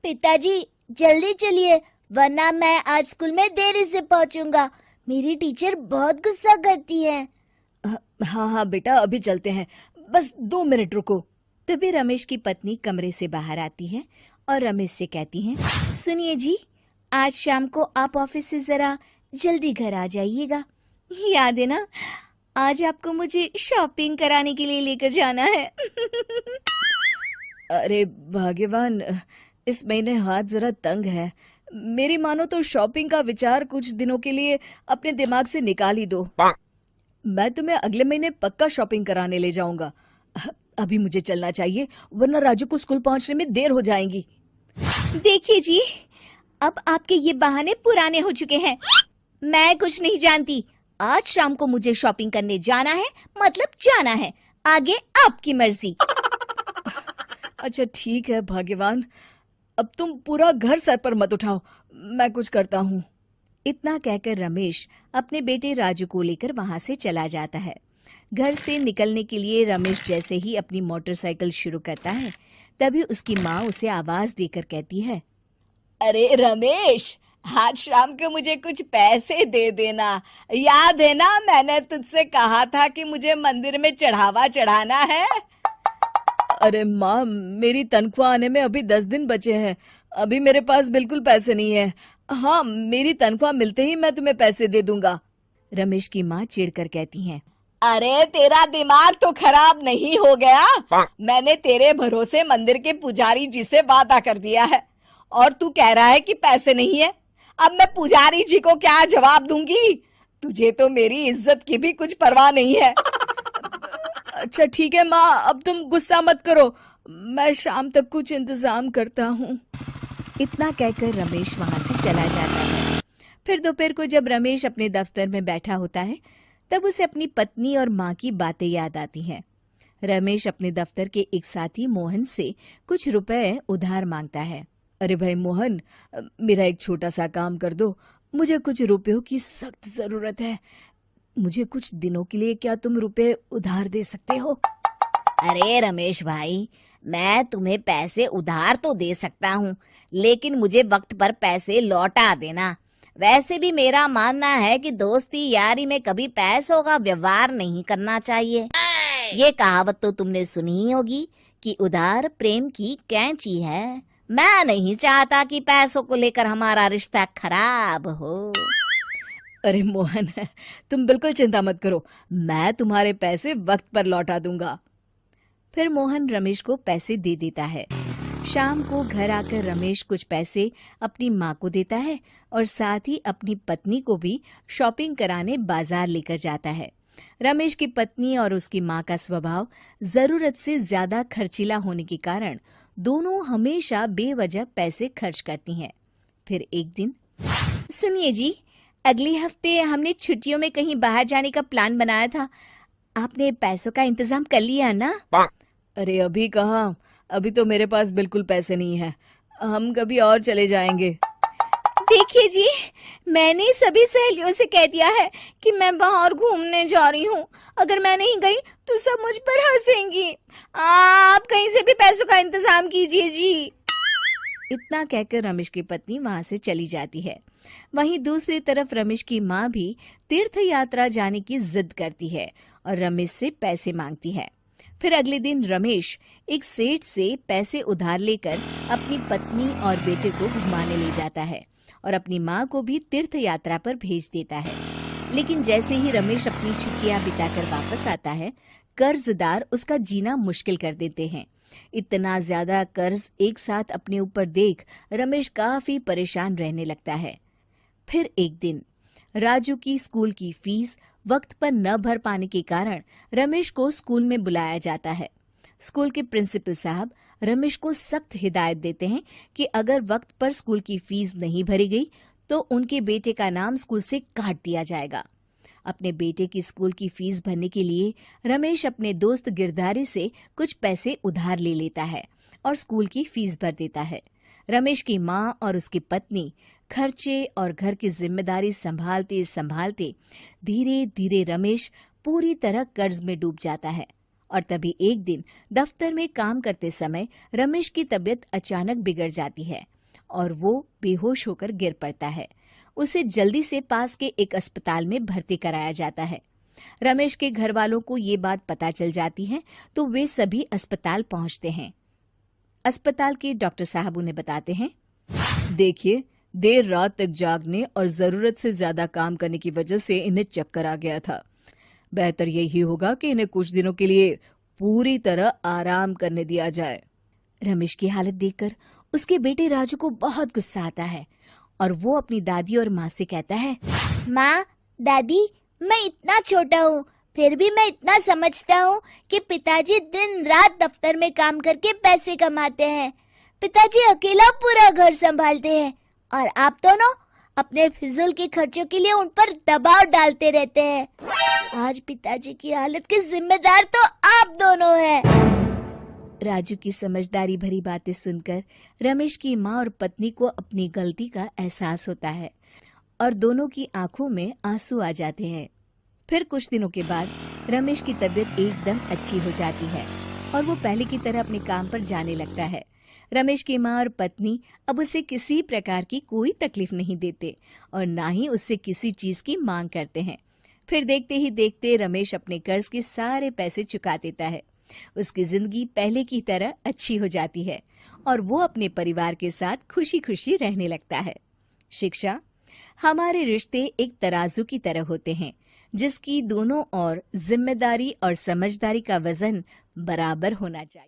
पिताजी जल्दी चलिए, वरना मैं आज स्कूल में देरी से पहुंचूंगा। मेरी टीचर बहुत गुस्सा करती है। हाँ हाँ बेटा, अभी चलते हैं, बस 2 मिनट रुको। तभी रमेश की पत्नी कमरे से बाहर आती है और रमेश से कहती हैं, सुनिए जी, आज शाम को आप ऑफिस से जरा जल्दी घर आ जाइएगा। याद है ना, आज आपको मुझे शॉपिंग कराने के लिए लेकर जाना है। अरे भाग्यवान, इस महीने हाथ जरा तंग है। मेरी मानो तो शॉपिंग का विचार कुछ दिनों के लिए अपने दिमाग से निकाल ही दो। मैं तुम्हें अगले महीने पक्का शॉपिंग कराने ले जाऊंगा। अभी मुझे चलना चाहिए, वरना राजू को स्कूल पहुंचने में देर हो जाएगी। देखिए जी, अब आपके ये बहाने पुराने हो चुके हैं। मैं कुछ नहीं जानती। आज शाम को मुझे शॉपिंग करने जाना है, मतलब जाना है। आगे आपकी मर्जी। अच्छा ठीक है भाग्यवान, अब तुम पूरा घर सर पर मत उठाओ, मैं कुछ करता हूँ। इतना कहकर रमेश अपने बेटे राजू को लेकर वहां से चला जाता है। घर से निकलने के लिए रमेश जैसे ही अपनी मोटरसाइकिल शुरू करता है, तभी उसकी माँ उसे आवाज देकर कहती है, अरे रमेश, आज शाम को मुझे कुछ पैसे दे देना। याद है ना, मैंने तुझसे कहा था कि मुझे मंदिर में चढ़ावा चढ़ाना है। अरे माँ, मेरी तनख्वाह आने में अभी 10 दिन बचे हैं। अभी मेरे पास बिल्कुल पैसे नहीं है। हाँ, मेरी तनख्वाह मिलते ही मैं तुम्हें पैसे दे दूंगा। रमेश की माँ चिढ़कर कहती हैं, अरे तेरा दिमाग तो खराब नहीं हो गया? मैंने तेरे भरोसे मंदिर के पुजारी जी से वादा कर दिया है और तू कह रहा है कि पैसे नहीं है। अब मैं पुजारी जी को क्या जवाब दूंगी? तुझे तो मेरी इज्जत की भी कुछ परवाह नहीं है। अच्छा ठीक है माँ, अब तुम गुस्सा मत करो, मैं शाम तक कुछ इंतजाम करता हूँ। इतना कहकर रमेश वहां से चला जाता है। फिर दोपहर को जब रमेश अपने दफ्तर में बैठा होता है, तब उसे अपनी पत्नी और माँ की बातें याद आती हैं। रमेश अपने दफ्तर के एक साथी मोहन से कुछ रुपए उधार मांगता है। अरे भाई मोहन, मेरा एक छोटा सा काम कर दो, मुझे कुछ रुपयों की सख्त जरूरत है। मुझे कुछ दिनों के लिए क्या तुम रुपए उधार दे सकते हो? अरे रमेश भाई, मैं तुम्हें पैसे उधार तो दे सकता हूँ, लेकिन मुझे वक्त पर पैसे लौटा देना। वैसे भी मेरा मानना है कि दोस्ती यारी में कभी पैसों का व्यवहार नहीं करना चाहिए। ये कहावत तो तुमने सुनी ही होगी कि उधार प्रेम की कैंची है। मैं नहीं चाहता कि पैसों को लेकर हमारा रिश्ता खराब हो। अरे मोहन, तुम बिल्कुल चिंता मत करो, मैं तुम्हारे पैसे वक्त पर लौटा दूंगा। फिर मोहन रमेश को पैसे दे देता है। शाम को घर आकर रमेश कुछ पैसे अपनी माँ को देता है और साथ ही अपनी पत्नी को भी शॉपिंग कराने बाजार लेकर जाता है। रमेश की पत्नी और उसकी माँ का स्वभाव जरूरत से ज्यादा खर्चीला होने के कारण दोनों हमेशा बेवजह पैसे खर्च करती हैं। फिर एक दिन, सुनिए जी, अगले हफ्ते हमने छुट्टियों में कहीं बाहर जाने का प्लान बनाया था। आपने पैसों का इंतजाम कर लिया ना? अरे अभी कहाँ, अभी तो मेरे पास बिल्कुल पैसे नहीं है। हम कभी और चले जाएंगे। देखिए जी, मैंने सभी सहेलियों से कह दिया है कि मैं बाहर घूमने जा रही हूँ। अगर मैं नहीं गई तो सब मुझ पर हंसेंगी। आप कहीं से भी पैसों का इंतजाम कीजिए जी। इतना कहकर रमेश की पत्नी वहां से चली जाती है। वहीं दूसरी तरफ रमेश की माँ भी तीर्थ यात्रा जाने की जिद करती है और रमेश से पैसे मांगती है। फिर अगले दिन रमेश एक सेठ से पैसे उधार लेकर अपनी पत्नी और बेटे को घुमाने ले जाता है और अपनी माँ को भी तीर्थ यात्रा पर भेज देता है। लेकिन जैसे ही रमेश अपनी छुट्टियां बिताकर वापस आता है, कर्जदार उसका जीना मुश्किल कर देते हैं। इतना ज्यादा कर्ज एक साथ अपने ऊपर देख रमेश काफी परेशान रहने लगता है। फिर एक दिन राजू की स्कूल की फीस वक्त पर न भर पाने के कारण रमेश को स्कूल में बुलाया जाता है। स्कूल के प्रिंसिपल साहब रमेश को सख्त हिदायत देते हैं कि अगर वक्त पर स्कूल की फीस नहीं भरी गई तो उनके बेटे का नाम स्कूल से काट दिया जाएगा। अपने बेटे की स्कूल की फीस भरने के लिए रमेश अपने दोस्त गिरधारी से कुछ पैसे उधार ले लेता है और स्कूल की फीस भर देता है। रमेश की माँ और उसकी पत्नी खर्चे और घर की जिम्मेदारी संभालते संभालते धीरे धीरे रमेश पूरी तरह कर्ज में डूब जाता है और तभी एक दिन दफ्तर में काम करते समय रमेश की तबीयत अचानक बिगड़ जाती है और वो बेहोश होकर गिर पड़ता है। उसे जल्दी से पास के एक अस्पताल में भर्ती कराया जाता है। रमेश के घर वालों को ये बात पता चल जाती है तो वे सभी अस्पताल पहुंचते हैं। अस्पताल के डॉक्टर साहब उन्हें बताते हैं, देखिए, देर रात तक जागने और जरूरत से ज्यादा काम करने की वजह से इन्हें चक्कर आ गया था। बेहतर यही होगा कि इन्हें कुछ दिनों के लिए पूरी तरह आराम करने दिया जाए। रमेश की हालत देखकर उसके बेटे राजू को बहुत गुस्सा आता है और वो अपनी दादी और माँ से कहता है, माँ, दादी, मैं इतना छोटा हूँ, फिर भी मैं इतना समझता हूँ कि पिताजी दिन रात दफ्तर में काम करके पैसे कमाते हैं। पिताजी अकेला पूरा घर संभालते हैं और आप दोनों अपने फिजूल के खर्चों के लिए उन पर दबाव डालते रहते हैं। आज पिताजी की हालत के जिम्मेदार तो आप दोनों हैं। राजू की समझदारी भरी बातें सुनकर रमेश की माँ और पत्नी को अपनी गलती का एहसास होता है और दोनों की आंखों में आंसू आ जाते हैं। फिर कुछ दिनों के बाद रमेश की तबीयत एकदम अच्छी हो जाती है और वो पहले की तरह अपने काम पर जाने लगता है। रमेश की माँ और पत्नी अब उसे किसी प्रकार की कोई तकलीफ नहीं देते और ना ही उससे किसी चीज की मांग करते हैं। फिर देखते ही देखते रमेश अपने कर्ज के सारे पैसे चुका देता है। उसकी जिंदगी पहले की तरह अच्छी हो जाती है और वो अपने परिवार के साथ खुशी खुशी रहने लगता है। शिक्षा, हमारे रिश्ते एक तराजू की तरह होते हैं जिसकी दोनों ओर जिम्मेदारी और समझदारी का वजन बराबर होना चाहिए।